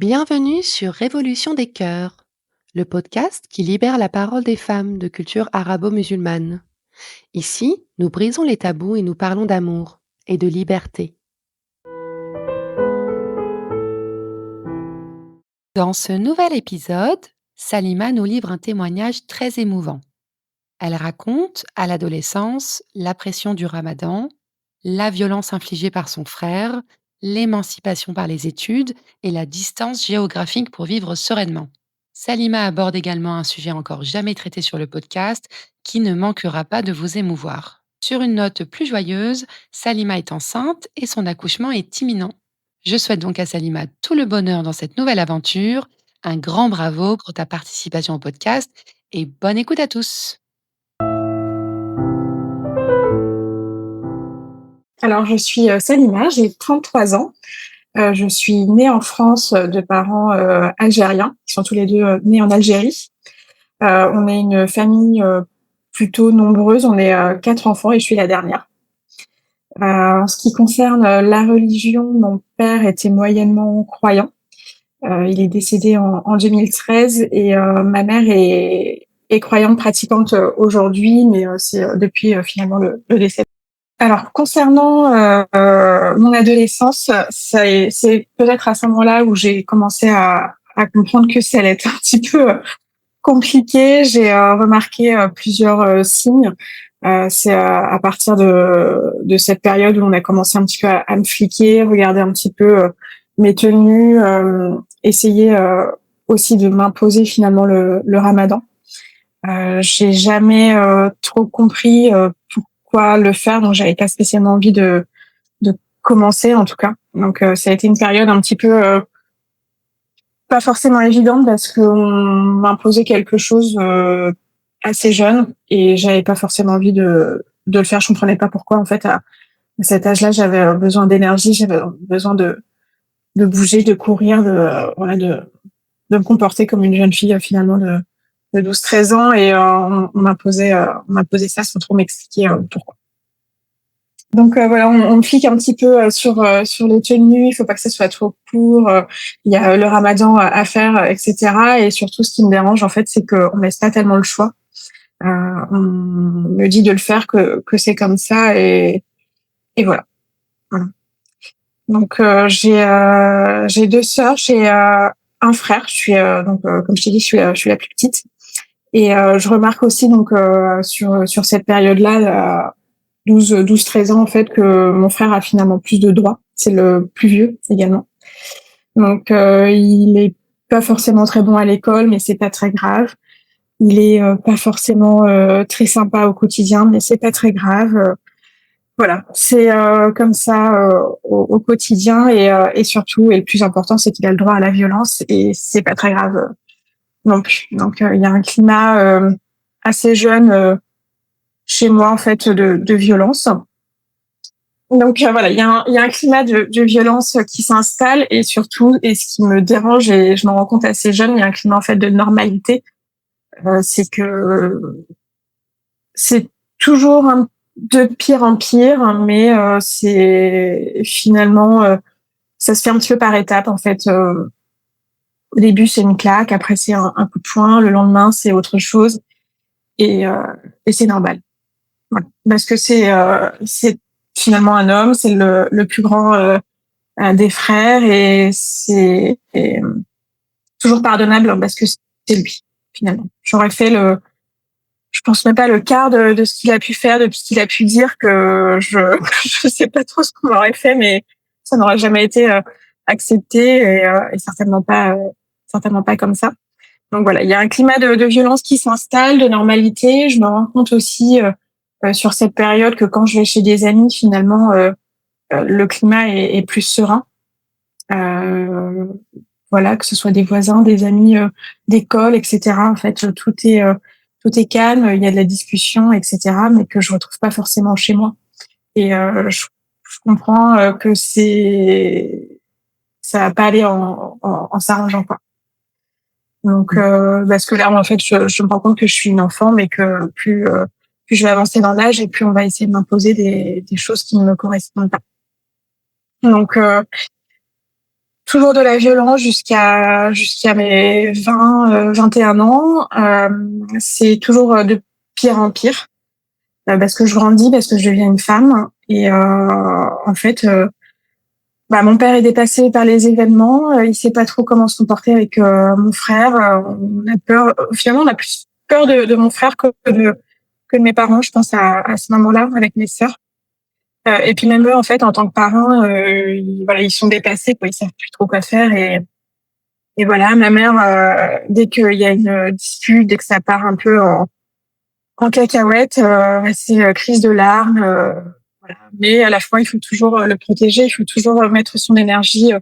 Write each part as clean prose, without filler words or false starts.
Bienvenue sur Révolution des cœurs, le podcast qui libère la parole des femmes de culture arabo-musulmane. Ici, nous brisons les tabous et nous parlons d'amour et de liberté. Dans ce nouvel épisode, Salima nous livre un témoignage très émouvant. Elle raconte, à l'adolescence, la pression du ramadan, la violence infligée par son frère, l'émancipation par les études et la distance géographique pour vivre sereinement. Salima aborde également un sujet encore jamais traité sur le podcast qui ne manquera pas de vous émouvoir. Sur une note plus joyeuse, Salima est enceinte et son accouchement est imminent. Je souhaite donc à Salima tout le bonheur dans cette nouvelle aventure. Un grand bravo pour ta participation au podcast et bonne écoute à tous. Alors, je suis Salima, j'ai 33 ans. Je suis née en France de parents algériens, qui sont tous les deux nés en Algérie. On est une famille plutôt nombreuse, on est 4 enfants et je suis la dernière. En ce qui concerne la religion, mon père était moyennement croyant. Il est décédé en 2013 et ma mère est croyante pratiquante aujourd'hui, mais c'est depuis finalement le décès. Alors concernant mon adolescence, c'est peut-être à ce moment-là où j'ai commencé à comprendre que ça allait être un petit peu compliqué. J'ai remarqué plusieurs signes. C'est à partir de cette période où on a commencé un petit peu à me fliquer, regarder un petit peu mes tenues, essayer aussi de m'imposer finalement le ramadan. J'ai jamais trop compris pourquoi le faire, donc j'avais pas spécialement envie de commencer en tout cas. Donc ça a été une période un petit peu pas forcément évidente parce qu'on m'imposait quelque chose assez jeune et j'avais pas forcément envie de le faire. Je comprenais pas pourquoi en fait à cet âge-là j'avais besoin d'énergie, j'avais besoin de bouger, de courir, voilà de me comporter comme une jeune fille finalement de 12-13 ans et on m'imposait ça sans trop m'expliquer pourquoi. Donc voilà, on me flique un petit peu sur les tenues. Il faut pas que ça soit trop court. Il y a le ramadan à faire, etc. Et surtout, ce qui me dérange en fait, c'est qu'on laisse pas tellement le choix. On me dit de le faire que c'est comme ça et voilà. Voilà. Donc j'ai 2 sœurs, j'ai un frère. Je suis donc comme je t'ai dit, je suis la plus petite. Et je remarque aussi donc sur cette période-là, 12-13 ans en fait, que mon frère a finalement plus de droits. C'est le plus vieux également. Donc il est pas forcément très bon à l'école, mais c'est pas très grave. Il est pas forcément très sympa au quotidien, mais c'est pas très grave. Voilà, c'est comme ça au quotidien et surtout et le plus important, c'est qu'il a le droit à la violence et c'est pas très grave non plus. Donc il y a un climat assez jeune chez moi en fait de violence. Donc voilà, il y a un climat de violence qui s'installe et surtout, et ce qui me dérange et je m'en rends compte assez jeune, il y a un climat en fait de normalité. C'est que c'est toujours de pire en pire, mais c'est finalement ça se fait un petit peu par étapes en fait. Au début c'est une claque, après c'est un coup de poing, le lendemain c'est autre chose et c'est normal. Voilà. Parce que c'est finalement un homme, c'est le plus grand des frères et c'est toujours pardonnable parce que c'est lui finalement. J'aurais fait je pense même pas le quart de ce qu'il a pu faire, de ce qu'il a pu dire que je sais pas trop ce qu'on aurait fait, mais ça n'aurait jamais été accepté et certainement pas comme ça. Donc voilà, il y a un climat de violence qui s'installe, de normalité. Je me rends compte aussi sur cette période que quand je vais chez des amis, finalement, le climat est plus serein. Voilà, que ce soit des voisins, des amis d'école, etc. En fait, tout est calme, il y a de la discussion, etc. Mais que je retrouve pas forcément chez moi. Et je comprends que ça va pas aller en s'arrangeant quoi. Donc parce que là, en fait, je me rends compte que je suis une enfant, mais que plus je vais avancer dans l'âge et plus on va essayer de m'imposer des choses qui ne me correspondent pas. Donc toujours de la violence jusqu'à mes 21 ans. C'est toujours de pire en pire, parce que je grandis, parce que je deviens une femme. Et en fait, mon père est dépassé par les événements. Il sait pas trop comment se comporter avec mon frère. On a peur. Finalement, on a plus peur de mon frère que de mes parents, je pense, à ce moment-là, avec mes sœurs. Et puis même eux, en fait, en tant que parents, ils sont dépassés, quoi. Ils savent plus trop quoi faire. Et voilà, ma mère, dès qu'il y a une dispute, dès que ça part un peu en cacahuète, c'est crise de larmes. Voilà. Mais à la fois, il faut toujours le protéger, il faut toujours mettre son énergie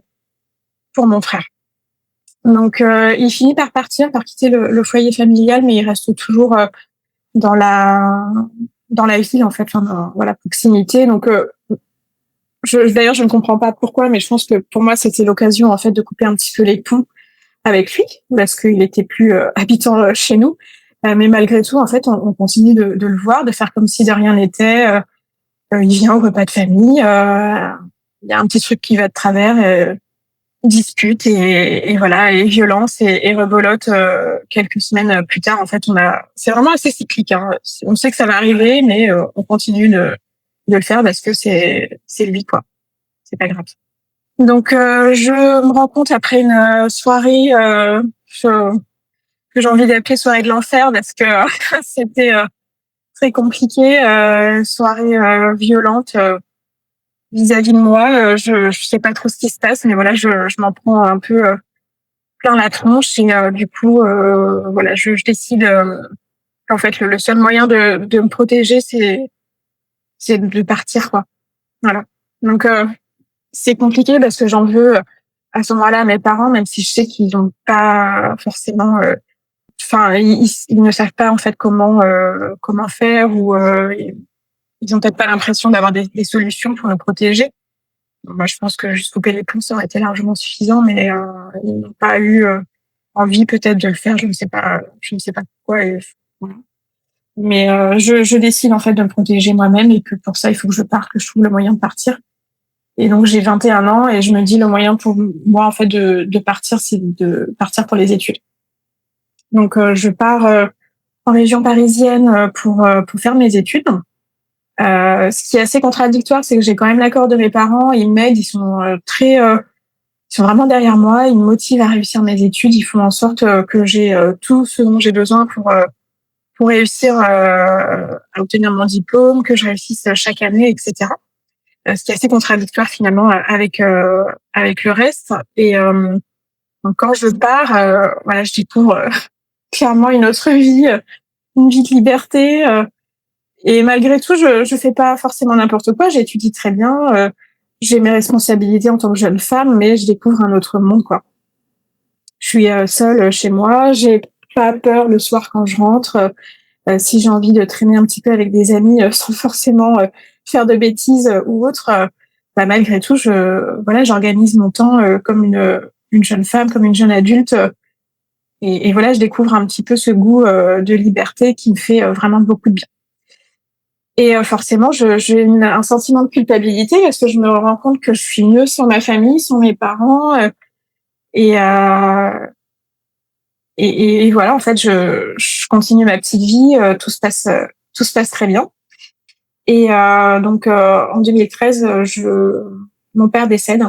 pour mon frère. Donc, il finit par partir, par quitter le foyer familial, mais il reste toujours dans la dans la ville, en fait, enfin, dans la proximité. Donc, d'ailleurs, je ne comprends pas pourquoi, mais je pense que pour moi, c'était l'occasion, en fait, de couper un petit peu les ponts avec lui, parce qu'il était plus habitant chez nous. Mais malgré tout, en fait, on continue de le voir, de faire comme si de rien n'était. Il vient au repas de famille, il y a un petit truc qui va de travers, dispute et voilà, et violence et rebelote. Quelques semaines plus tard, en fait, c'est vraiment assez cyclique, hein. On sait que ça va arriver, mais on continue de le faire parce que c'est lui, quoi. C'est pas grave. Donc, je me rends compte après une soirée que j'ai envie d'appeler soirée de l'enfer parce que c'était très compliqué, soirée violente vis-à-vis de moi. Je sais pas trop ce qui se passe, mais voilà, je m'en prends un peu plein la tronche et du coup, voilà, je décide qu'en fait le seul moyen de me protéger, c'est de partir, quoi. Voilà. Donc c'est compliqué parce que j'en veux à ce moment-là à mes parents, même si je sais qu'ils n'ont pas forcément ils ne savent pas en fait comment faire ou ils ont peut-être pas l'impression d'avoir des solutions pour nous protéger. Moi, je pense que juste couper les ponts, ça aurait été largement suffisant, mais ils n'ont pas eu envie peut-être de le faire. Je ne sais pas pourquoi. Et, voilà. Mais je décide en fait de me protéger moi-même et que pour ça, il faut que je parte, que je trouve le moyen de partir. Et donc j'ai 21 ans et je me dis le moyen pour moi en fait de partir, c'est de partir pour les études. Donc je pars en région parisienne pour faire mes études. Ce qui est assez contradictoire, c'est que j'ai quand même l'accord de mes parents, ils m'aident, ils sont ils sont vraiment derrière moi, ils me motivent à réussir mes études, ils font en sorte que j'ai tout ce dont j'ai besoin pour réussir à obtenir mon diplôme, que je réussisse chaque année, etc. Ce qui est assez contradictoire finalement avec le reste. Et donc quand je pars, voilà, je découvre clairement une autre vie, une vie de liberté. Et malgré tout, je fais pas forcément n'importe quoi. J'étudie très bien. J'ai mes responsabilités en tant que jeune femme, mais je découvre un autre monde, quoi. Je suis seule chez moi. J'ai pas peur le soir quand je rentre. Si j'ai envie de traîner un petit peu avec des amis sans forcément faire de bêtises ou autre, malgré tout, voilà, j'organise mon temps comme une jeune femme, comme une jeune adulte. Et voilà, je découvre un petit peu ce goût de liberté qui me fait vraiment beaucoup de bien. Et forcément, j'ai un sentiment de culpabilité parce que je me rends compte que je suis mieux sans ma famille, sans mes parents. Et, euh, et voilà, en fait, je continue ma petite vie. Tout se passe très bien. Et donc, en 2013, mon père décède.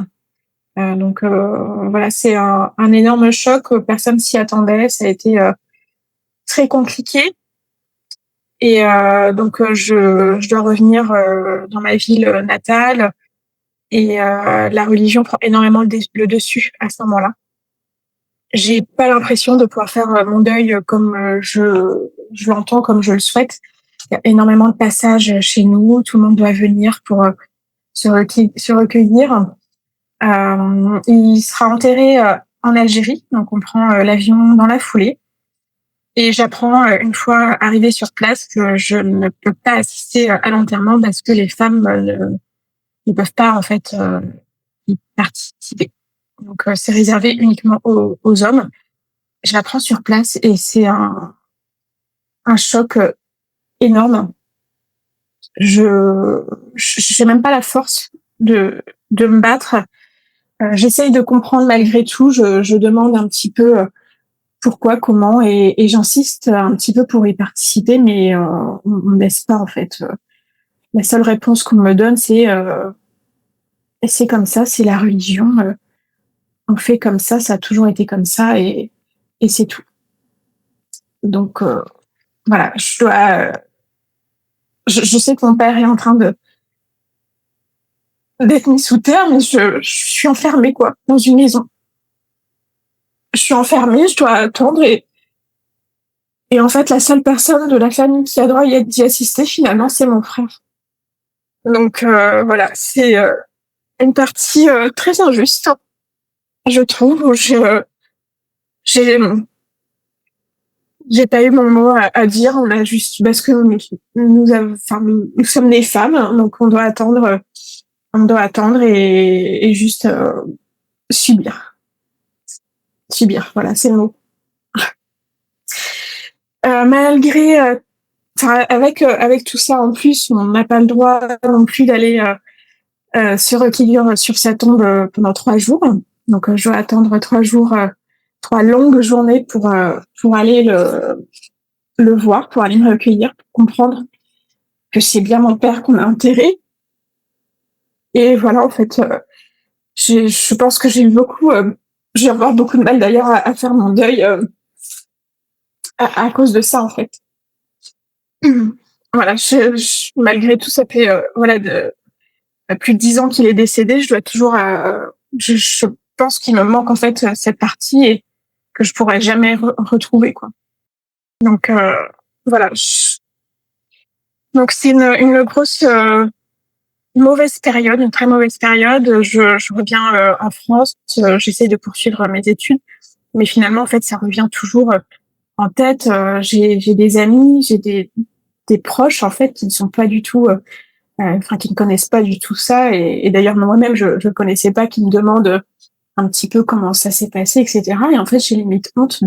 Donc, voilà, c'est un énorme choc. Personne s'y attendait. Ça a été très compliqué. Et donc, je dois revenir dans ma ville natale. Et la religion prend énormément le dessus à ce moment-là. J'ai pas l'impression de pouvoir faire mon deuil comme je l'entends, comme je le souhaite. Il y a énormément de passages chez nous. Tout le monde doit venir pour se recueillir. Il sera enterré en Algérie, donc on prend l'avion dans la foulée. Et j'apprends une fois arrivée sur place que je ne peux pas assister à l'enterrement parce que les femmes ne peuvent pas en fait y participer. Donc c'est réservé uniquement aux hommes. Je l'apprends sur place et c'est un choc énorme. Je j'ai même pas la force de me battre. J'essaye de comprendre malgré tout. Je demande un petit peu pourquoi, comment, et j'insiste un petit peu pour y participer, mais on me laisse pas en fait. La seule réponse qu'on me donne, c'est comme ça, c'est la religion. On fait comme ça a toujours été comme ça, et c'est tout. Donc voilà, je sais que mon père est en train d'être mis sous terre, mais je suis enfermée quoi, dans une maison. Je suis enfermée, je dois attendre, et en fait, la seule personne de la famille qui a droit d'y assister, finalement, c'est mon frère. Donc voilà, c'est une partie très injuste, je trouve, où j'ai j'ai pas eu mon mot à dire. On a juste, parce que nous sommes des femmes, donc on doit attendre, et juste subir, subir. Voilà, c'est le mot. Malgré, avec tout ça en plus, on n'a pas le droit non plus d'aller se recueillir sur sa tombe pendant 3 jours. Donc je dois attendre 3 jours, 3 longues journées pour aller le voir, pour aller me recueillir, pour comprendre que c'est bien mon père qu'on a enterré. Et voilà, en fait, je pense que j'ai encore beaucoup de mal d'ailleurs à faire mon deuil à cause de ça, en fait. Voilà, malgré tout, ça fait voilà plus de 10 ans qu'il est décédé. Je dois toujours, je pense qu'il me manque en fait cette partie, et que je pourrais jamais retrouver quoi. Donc voilà. Donc c'est une grosse mauvaise période, une très mauvaise période. Je reviens en France, j'essaie de poursuivre mes études, mais finalement en fait ça revient toujours en tête. J'ai des amis, j'ai des proches en fait qui ne sont pas du tout qui ne connaissent pas du tout ça, et d'ailleurs moi-même je connaissais pas, qui me demandent un petit peu comment ça s'est passé, etc. Et en fait j'ai limite honte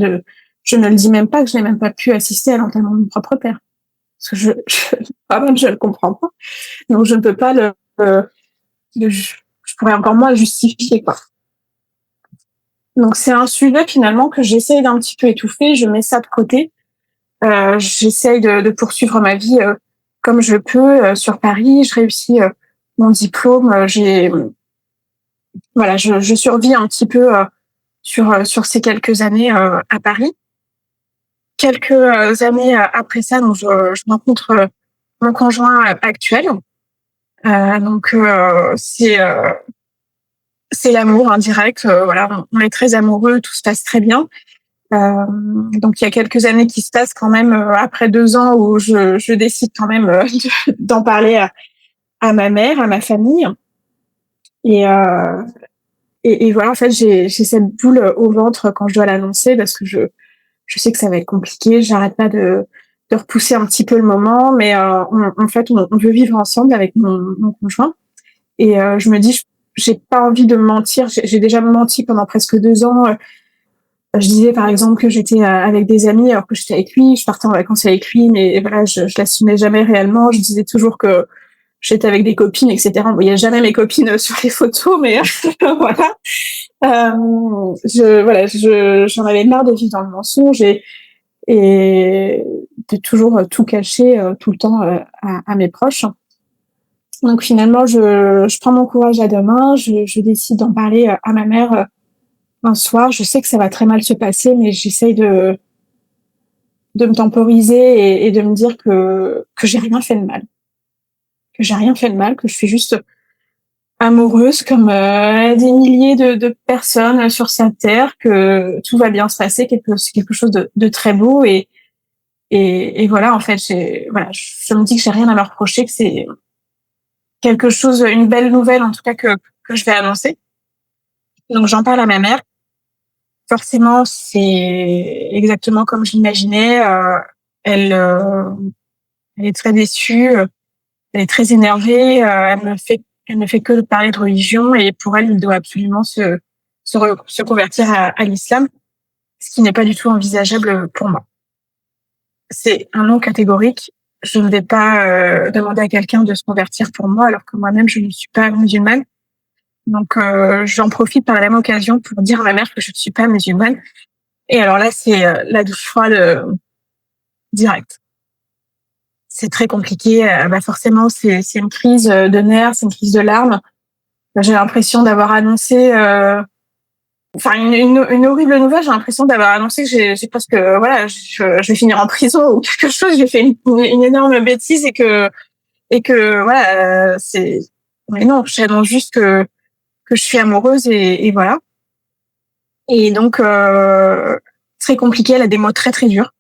je ne le dis même pas, que je n'ai même pas pu assister à l'enterrement de mon propre père, parce que vraiment je ne comprends pas, donc je ne peux pas je pourrais encore moins le justifier quoi. Donc c'est un sujet finalement que j'essaye d'un petit peu étouffer, je mets ça de côté. J'essaye de poursuivre ma vie comme je peux sur Paris. Je réussis mon diplôme. Voilà, je survis un petit peu sur ces quelques années à Paris. Quelques années après ça, donc je rencontre mon conjoint actuel. Donc c'est l'amour indirect. Voilà, on est très amoureux, tout se passe très bien. Donc il y a quelques années qui se passent quand même après 2 ans où je décide quand même d'en parler à ma mère, à ma famille, et, euh, et voilà, en fait j'ai cette boule au ventre quand je dois l'annoncer, parce que je sais que ça va être compliqué. J'arrête pas de repousser un petit peu le moment, mais en fait on veut vivre ensemble avec mon conjoint, et je me dis j'ai pas envie de me mentir. J'ai déjà menti pendant presque 2 ans. Je disais par exemple que j'étais avec des amis alors que j'étais avec lui, je partais en vacances avec lui, mais voilà, je l'assumais jamais réellement. Je disais toujours que j'étais avec des copines, etc. On voyait jamais mes copines sur les photos, mais voilà. J'en avais marre de vivre dans le mensonge, et de toujours tout cacher tout le temps à mes proches. Donc finalement, je prends mon courage à deux mains, je décide d'en parler à ma mère un soir. Je sais que ça va très mal se passer, mais j'essaye de me temporiser, et de me dire que j'ai rien fait de mal. Que j'ai rien fait de mal, que je suis juste amoureuse comme des milliers de personnes sur cette terre, que tout va bien se passer, c'est quelque chose de très beau, et voilà, en fait, voilà, je me dis que j'ai rien à me reprocher, que c'est quelque chose, une belle nouvelle en tout cas que je vais annoncer. Donc j'en parle à ma mère. Forcément, c'est exactement comme je l'imaginais. Elle, euh, Elle est très déçue, elle est très énervée. Elle ne fait que parler de religion, et pour elle, il doit absolument se convertir à l'islam, ce qui n'est pas du tout envisageable pour moi. C'est un non catégorique. Je ne vais pas demander à quelqu'un de se convertir pour moi, alors que moi-même, je ne suis pas musulmane. Donc, j'en profite par la même occasion pour dire à ma mère que je ne suis pas musulmane. Et alors là, c'est la douche froide directe. C'est très compliqué. Forcément, c'est une crise de nerfs, c'est une crise de larmes. J'ai l'impression d'avoir annoncé, une horrible nouvelle. J'ai l'impression d'avoir annoncé que j'ai presque, je vais finir en prison ou quelque chose. J'ai fait une énorme bêtise et que voilà, c'est. Mais non, j'annonce juste que je suis amoureuse et voilà. Et donc très compliqué. Elle a des mots très très durs.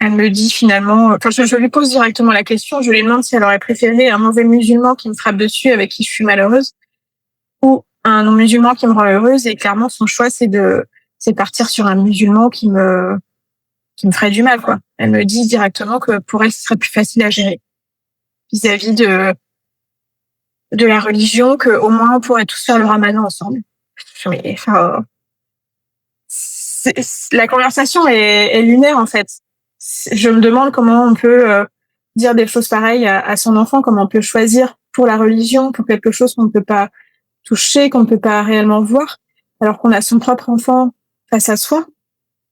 Elle me dit finalement, je lui pose directement la question, je lui demande si elle aurait préféré un mauvais musulman qui me frappe dessus avec qui je suis malheureuse ou un non-musulman qui me rend heureuse, et clairement son choix c'est partir sur un musulman qui me ferait du mal, quoi. Elle me dit directement que pour elle ce serait plus facile à gérer vis-à-vis de la religion, que au moins on pourrait tous faire le ramadan ensemble. Mais la conversation est lunaire en fait. Je me demande comment on peut dire des choses pareilles à son enfant, comment on peut choisir pour la religion, pour quelque chose qu'on ne peut pas toucher, qu'on ne peut pas réellement voir, alors qu'on a son propre enfant face à soi,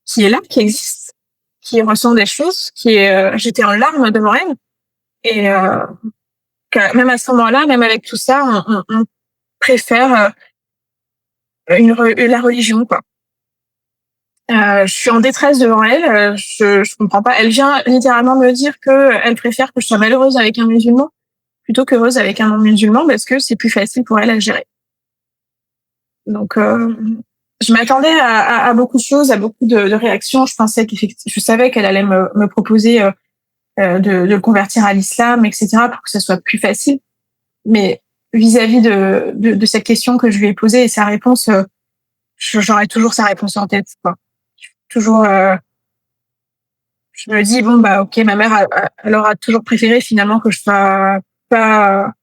qui est là, qui existe, qui ressent des choses, qui est j'étais en larmes devant elle, et même à ce moment-là, même avec tout ça, on préfère la religion, quoi. Je suis en détresse devant elle, je comprends pas. Elle vient littéralement me dire que elle préfère que je sois malheureuse avec un musulman plutôt qu'heureuse avec un non-musulman parce que c'est plus facile pour elle à gérer. Donc, je m'attendais à beaucoup de choses, à beaucoup de réactions. Je savais qu'elle allait me proposer de le convertir à l'islam, etc., pour que ça soit plus facile. Mais vis-à-vis de cette question que je lui ai posée et sa réponse, j'aurai toujours sa réponse en tête, quoi. Toujours, je me dis bon bah ok, ma mère elle aura toujours préféré finalement que je sois pas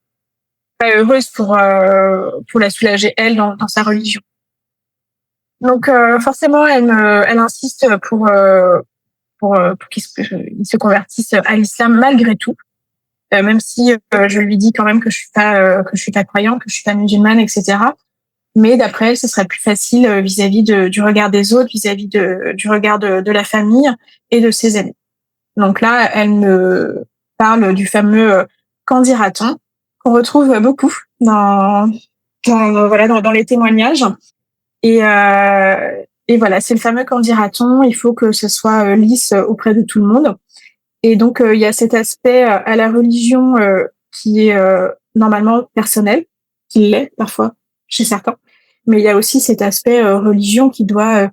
heureuse pour la soulager elle dans sa religion. Donc forcément elle insiste pour qu'il se convertisse à l'islam malgré tout, même si je lui dis quand même que je suis pas croyante, que je suis pas musulmane, etc. Mais d'après elle, ce serait plus facile vis-à-vis du regard des autres, vis-à-vis du regard de la famille et de ses amis. Donc là, elle me parle du fameux qu'en dira-t-on, qu'on retrouve beaucoup dans les témoignages. Et voilà, c'est le fameux qu'en dira-t-on. Il faut que ce soit lisse auprès de tout le monde. Et donc, il y a cet aspect à la religion qui est normalement personnel, qui l'est parfois chez certains. Mais il y a aussi cet aspect religion qui doit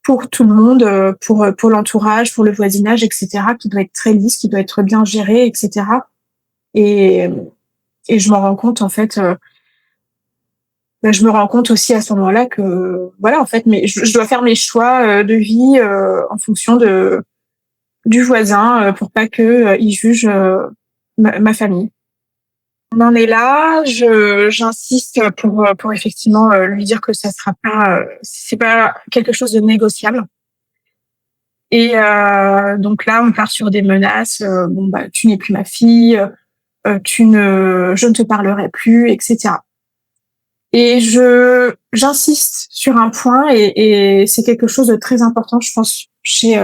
pour tout le monde, pour l'entourage, pour le voisinage, etc., qui doit être très lisse, qui doit être bien géré, etc. Et, et je m'en rends compte, en fait, je me rends compte aussi à ce moment-là que, voilà, en fait, mais je dois faire mes choix de vie en fonction du voisin pour pas que il juge ma famille. On en est là, j'insiste pour effectivement lui dire que ça sera pas, c'est pas quelque chose de négociable. Et donc là, on part sur des menaces. Bon bah, tu n'es plus ma fille, je ne te parlerai plus, etc. Et j'insiste sur un point et c'est quelque chose de très important, je pense, qui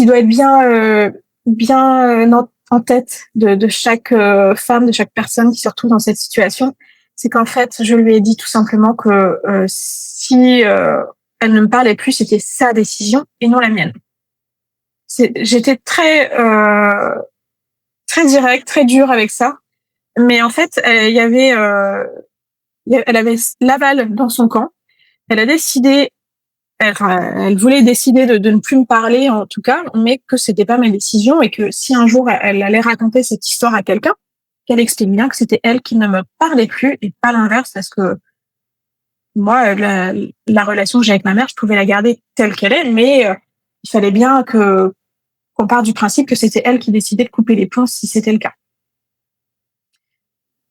doit être bien en tête de chaque femme, de chaque personne qui se retrouve dans cette situation. C'est qu'en fait, je lui ai dit tout simplement que si elle ne me parlait plus, c'était sa décision et non la mienne. J'étais très directe, très dure avec ça, mais en fait, elle avait l'aval dans son camp. Elle a décidé, elle voulait décider de ne plus me parler en tout cas, mais que c'était pas ma décision et que si un jour elle allait raconter cette histoire à quelqu'un, qu'elle explique bien que c'était elle qui ne me parlait plus et pas l'inverse, parce que moi, la relation que j'ai avec ma mère, je pouvais la garder telle qu'elle est, mais il fallait bien qu'on parte du principe que c'était elle qui décidait de couper les ponts si c'était le cas.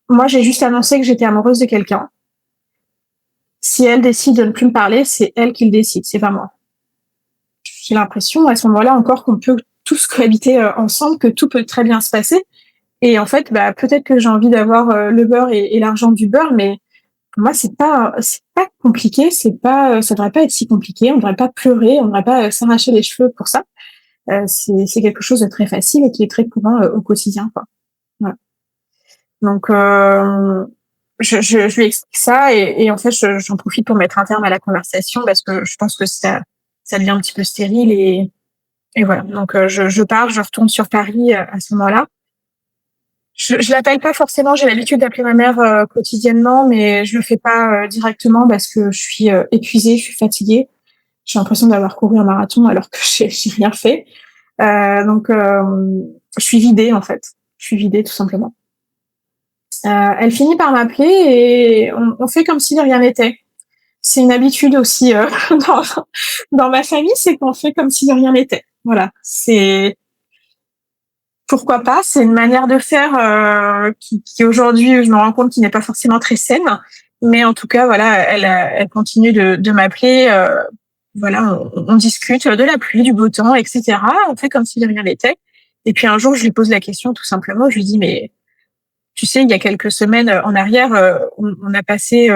Moi, j'ai juste annoncé que j'étais amoureuse de quelqu'un. Si elle décide de ne plus me parler, c'est elle qui le décide, c'est pas moi. J'ai l'impression à ce moment-là encore qu'on peut tous cohabiter ensemble, que tout peut très bien se passer, Et en fait, peut-être que j'ai envie d'avoir, le beurre et l'argent du beurre, mais pour moi, c'est pas compliqué, ça devrait pas être si compliqué. On devrait pas pleurer, on devrait pas, s'arracher les cheveux pour ça. C'est quelque chose de très facile et qui est très courant, au quotidien, quoi. Ouais. Donc, je lui explique ça et en fait, j'en profite pour mettre un terme à la conversation parce que je pense que ça devient un petit peu stérile et voilà. Donc, je pars, je retourne sur Paris, à ce moment-là. Je l'appelle pas forcément, j'ai l'habitude d'appeler ma mère, quotidiennement, mais je le fais pas, directement parce que je suis, épuisée, je suis fatiguée. J'ai l'impression d'avoir couru un marathon alors que j'ai rien fait. Donc, je suis vidée, en fait. Je suis vidée, tout simplement. Elle finit par m'appeler et on fait comme si de rien n'était. C'est une habitude aussi, dans dans ma famille, c'est qu'on fait comme si de rien n'était. Voilà, c'est pourquoi pas, c'est une manière de faire, qui aujourd'hui, je me rends compte qui n'est pas forcément très saine, mais en tout cas, voilà, elle continue de m'appeler, voilà, on discute de la pluie, du beau temps et cetera. On fait comme si de rien n'était et puis un jour, je lui pose la question tout simplement, je lui dis: «Mais tu sais, il y a quelques semaines en arrière, on a passé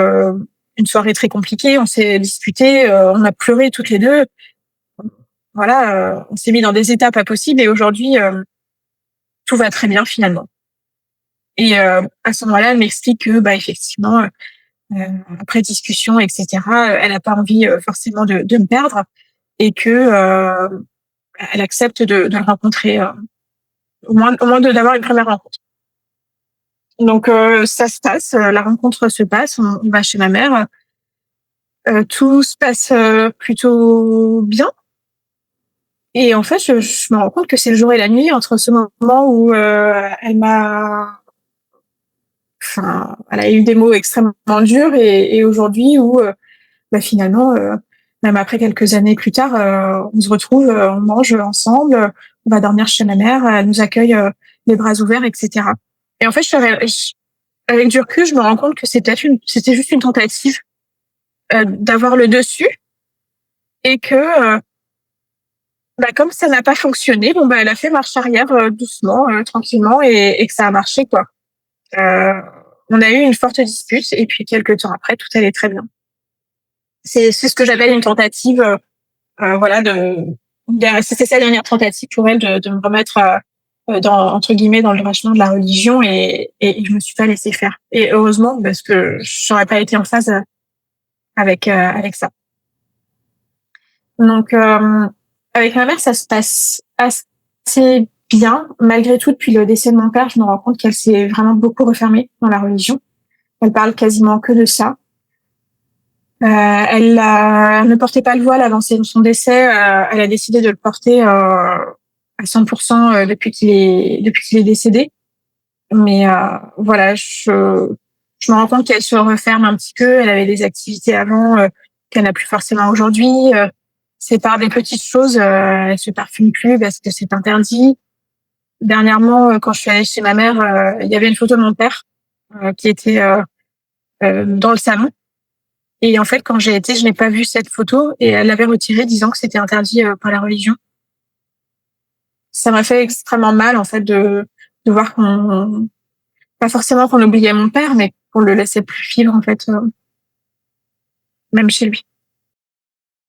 une soirée très compliquée, on s'est disputé, on a pleuré toutes les deux. Voilà, on s'est mis dans des états pas possibles et aujourd'hui, tout va très bien finalement. Et à ce moment-là, elle m'explique que, effectivement, après discussion, etc., elle n'a pas envie forcément de me perdre et que elle accepte de le rencontrer, au moins d'avoir une première rencontre. Donc ça se passe, la rencontre se passe, on va chez ma mère. Tout se passe, plutôt bien et en fait, je me rends compte que c'est le jour et la nuit entre ce moment où, elle m'a elle a eu des mots extrêmement durs et aujourd'hui où, finalement, même après quelques années plus tard, on se retrouve, on mange ensemble, on va dormir chez ma mère, elle nous accueille, les bras ouverts et cetera. Et en fait, avec du recul, je me rends compte que c'était juste une tentative, d'avoir le dessus et que, comme ça n'a pas fonctionné, bon, elle a fait marche arrière, doucement, tranquillement et que ça a marché, quoi. Heu, on a eu une forte dispute et puis quelques temps après, tout allait très bien. C'est ce que j'appelle une tentative, voilà c'était sa dernière tentative pour elle de me remettre, dans entre guillemets «dans le rachement de la religion» et je me suis pas laissée faire et heureusement parce que j'aurais pas été en phase, avec ça. Donc, avec ma mère, ça se passe assez bien. Malgré tout, depuis le décès de mon père, je me rends compte qu'elle s'est vraiment beaucoup refermée dans la religion. Elle parle quasiment que de ça. Elle ne portait pas le voile avant son décès. Elle a décidé de le porter à 100% depuis qu'il est décédé. Mais voilà, je me rends compte qu'elle se referme un petit peu. Elle avait des activités avant qu'elle n'a plus forcément aujourd'hui. C'est par des petites choses. Elle se parfume plus parce que c'est interdit. Dernièrement, quand je suis allée chez ma mère, il y avait une photo de mon père qui était dans le salon. Et en fait, quand j'ai été, je n'ai pas vu cette photo et elle l'avait retirée disant que c'était interdit par la religion. Ça m'a fait extrêmement mal en fait de voir qu'on pas forcément qu'on oubliait mon père, mais qu'on le laissait plus vivre en fait, même chez lui.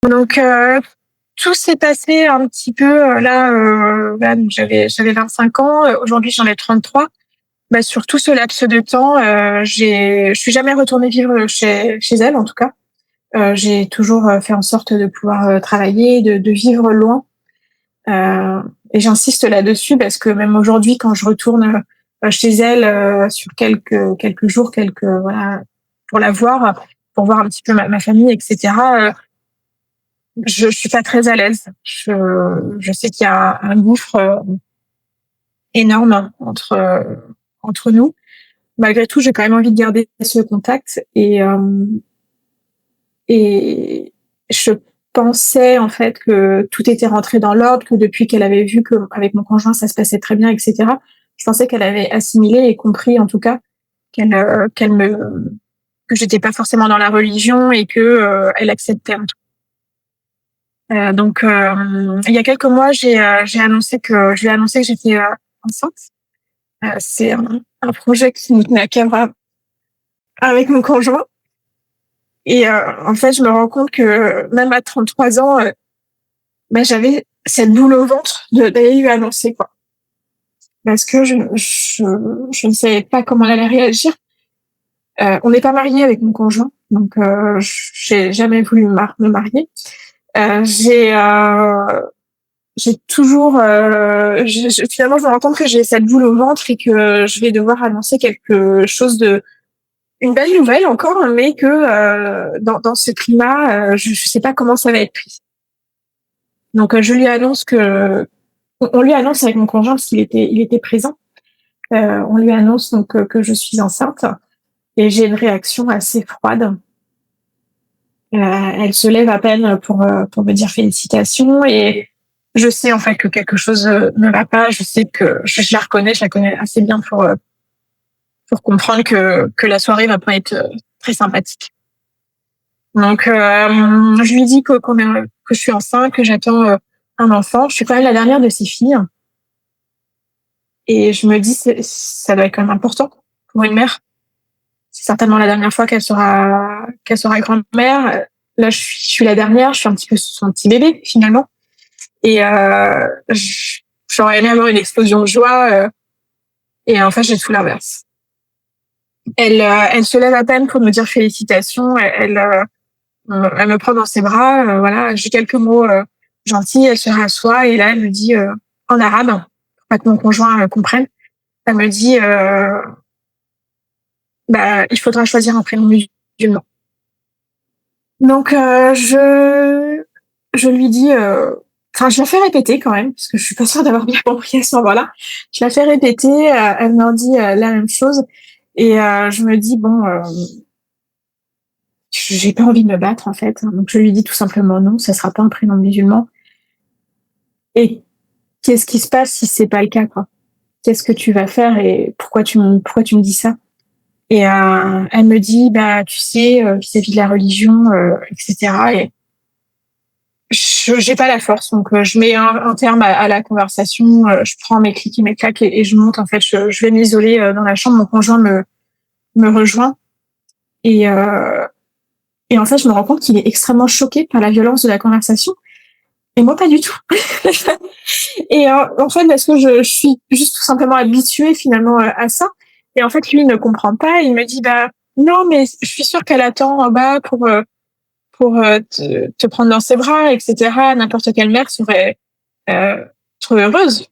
Donc tout s'est passé un petit peu là donc j'avais 25 ans, aujourd'hui j'en ai 33. Sur tout ce laps de temps, je suis jamais retournée vivre chez elle en tout cas. J'ai toujours fait en sorte de pouvoir travailler, de vivre loin. Et j'insiste là-dessus parce que même aujourd'hui, quand je retourne chez elle sur quelques jours, voilà, pour la voir, pour voir un petit peu ma famille, etc. Je suis pas très à l'aise. Je sais qu'il y a un gouffre énorme entre nous. Malgré tout, j'ai quand même envie de garder ce contact et je pensais en fait que tout était rentré dans l'ordre, que depuis qu'elle avait vu qu'avec mon conjoint ça se passait très bien, etc. Je pensais qu'elle avait assimilé et compris en tout cas qu'elle me que j'étais pas forcément dans la religion et que elle acceptait en tout. Donc il y a quelques mois, j'ai annoncé que je lui ai annoncé que j'étais enceinte C'est un projet qui nous tenait à cœur avec mon conjoint. Et en fait, je me rends compte que même à 33 ans, j'avais cette boule au ventre d'aller lui annoncer, quoi. Parce que je ne savais pas comment elle allait réagir. On n'est pas mariés avec mon conjoint, donc j'ai jamais voulu me marier. Euh, j'ai euh, j'ai toujours, finalement, je me rends compte que j'ai cette boule au ventre et que je vais devoir annoncer quelque chose une belle nouvelle encore, mais que dans ce climat, je sais pas comment ça va être pris. Donc je lui annonce on lui annonce avec mon conjoint parce il était présent. On lui annonce donc que je suis enceinte et j'ai une réaction assez froide. Elle se lève à peine pour me dire félicitations et je sais en fait que quelque chose ne va pas. Je sais que je la connais assez bien pour comprendre que la soirée va pas être très sympathique. Donc je lui dis que je suis enceinte, que j'attends un enfant. Je suis quand même la dernière de ses filles et je me dis ça doit être quand même important pour une mère. C'est certainement la dernière fois qu'elle sera grand-mère. Là, je suis la dernière, je suis un petit peu son petit bébé finalement. Et j'aurais aimé avoir une explosion de joie. Et en fait, j'ai tout l'inverse. Elle se lève à peine pour me dire félicitations. Elle me prend dans ses bras. Voilà, j'ai quelques mots gentils. Elle se rassoit et là, elle me dit en arabe, pour pas que mon conjoint comprenne. Elle me dit, il faudra choisir un prénom musulman. Donc je lui dis, je la fais répéter quand même parce que je suis pas sûre d'avoir bien compris à ce moment-là. Je la fais répéter, elle me dit la même chose et je me dis bon, j'ai pas envie de me battre en fait. Donc je lui dis tout simplement non, ça sera pas un prénom musulman. Et qu'est-ce qui se passe si c'est pas le cas, quoi? Qu'est-ce que tu vas faire et pourquoi tu me dis ça? Et elle me dit tu sais vis-à-vis de la religion, etc. Et j'ai pas la force, donc je mets un terme à la conversation. Je prends mes clics et mes claques et je monte. En fait, je vais m'isoler dans la chambre. Mon conjoint me rejoint et en fait, je me rends compte qu'il est extrêmement choqué par la violence de la conversation. Et moi, pas du tout. Et en fait, parce que je suis juste tout simplement habituée finalement à ça. Et en fait, lui ne comprend pas. Il me dit non, mais je suis sûre qu'elle attend en bas pour te prendre dans ses bras, etc. N'importe quelle mère serait trop heureuse.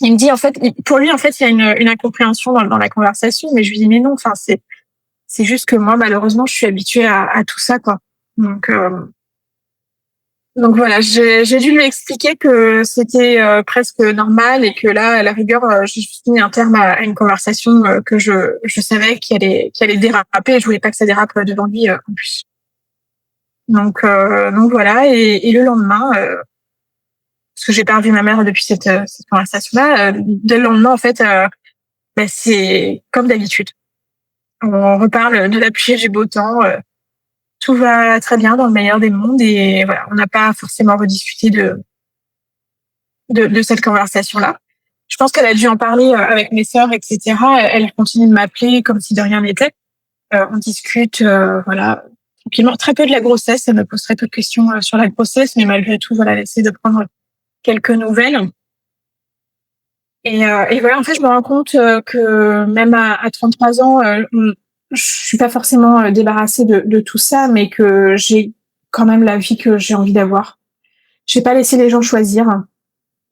Il me dit en fait, pour lui en fait, il y a une incompréhension dans la conversation, mais je lui dis mais non, enfin c'est juste que moi malheureusement je suis habituée à tout ça, quoi. Donc donc voilà, j'ai dû lui expliquer que c'était presque normal et que là, à la rigueur, j'ai juste mis un terme à une conversation que je savais qui allait déraper et je voulais pas que ça dérape devant lui en plus. Donc voilà, et le lendemain, parce que j'ai pas revu ma mère depuis cette conversation-là, dès le lendemain, en fait, c'est comme d'habitude. On reparle de la pluie et du beau temps. Tout va très bien dans le meilleur des mondes et voilà, on n'a pas forcément rediscuté de cette conversation-là. Je pense qu'elle a dû en parler avec mes sœurs, etc. Elle continue de m'appeler comme si de rien n'était. On discute, voilà, tranquillement. Très peu de la grossesse. Elle me pose très peu de questions sur la grossesse, mais malgré tout, voilà, elle essaie de prendre quelques nouvelles. Et voilà, en fait, je me rends compte que même à 33 ans, je suis pas forcément débarrassée de tout ça, mais que j'ai quand même la vie que j'ai envie d'avoir. J'ai pas laissé les gens choisir.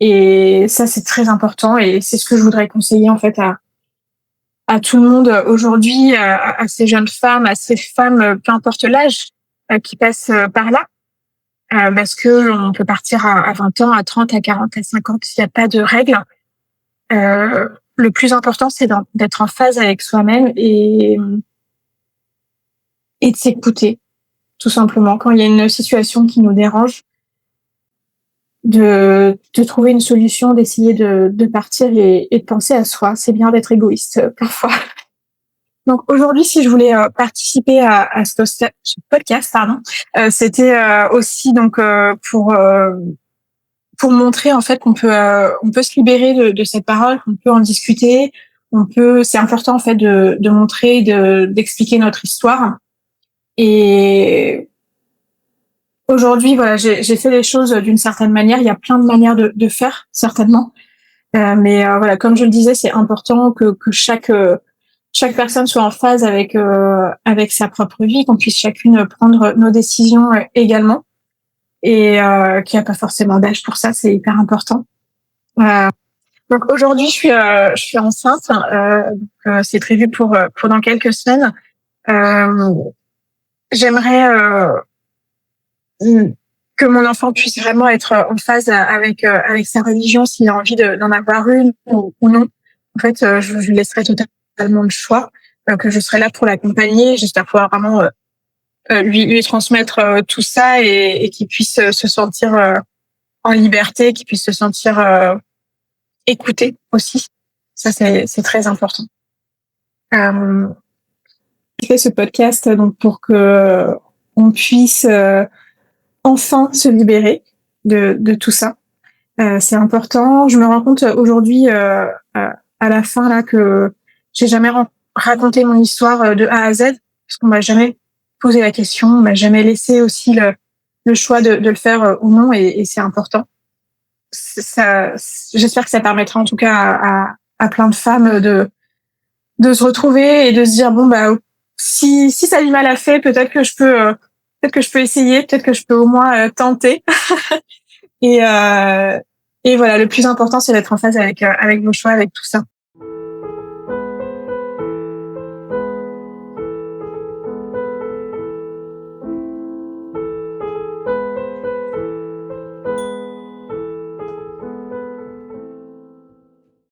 Et ça, c'est très important et c'est ce que je voudrais conseiller en fait à tout le monde aujourd'hui, à ces jeunes femmes, à ces femmes, peu importe l'âge, qui passent par là. Parce que on peut partir à 20 ans, à 30, à 40, à 50, il n'y a pas de règles. Le plus important, c'est d'être en phase avec soi-même et de s'écouter, tout simplement. Quand il y a une situation qui nous dérange, de trouver une solution, d'essayer de partir et de penser à soi. C'est bien d'être égoïste parfois. Donc aujourd'hui, si je voulais participer à ce podcast, pardon, c'était aussi donc pour montrer en fait on peut se libérer de cette parole, qu'on peut en discuter, c'est important en fait de montrer, d'expliquer notre histoire. Et aujourd'hui, voilà, j'ai fait les choses d'une certaine manière. Il y a plein de manières de faire, certainement. Mais voilà, comme je le disais, c'est important que chaque personne soit en phase avec sa propre vie, qu'on puisse chacune prendre nos décisions également, et qu'il n'y a pas forcément d'âge pour ça, c'est hyper important. Donc aujourd'hui, je suis enceinte. C'est prévu pour dans quelques semaines. J'aimerais que mon enfant puisse vraiment être en phase avec sa religion, s'il a envie d'en avoir une ou non. En fait, je lui laisserai totalement le choix, que je serai là pour l'accompagner. J'espère pouvoir vraiment lui transmettre tout ça, et qu'il puisse se sentir en liberté, qu'il puisse se sentir écouté aussi. Ça, c'est très important. J'ai fait ce podcast donc pour que on puisse enfin se libérer de tout ça. C'est important. Je me rends compte aujourd'hui, à la fin là, que j'ai jamais raconté mon histoire de A à Z, parce qu'on m'a jamais posé la question, on m'a jamais laissé aussi le choix de le faire ou non, et c'est important. Ça, j'espère que ça permettra en tout cas à plein de femmes de se retrouver et de se dire bon bah si Salima l'a fait, peut-être que je peux essayer, peut-être que je peux au moins tenter. Et et voilà, le plus important c'est d'être en phase avec vos choix, avec tout ça.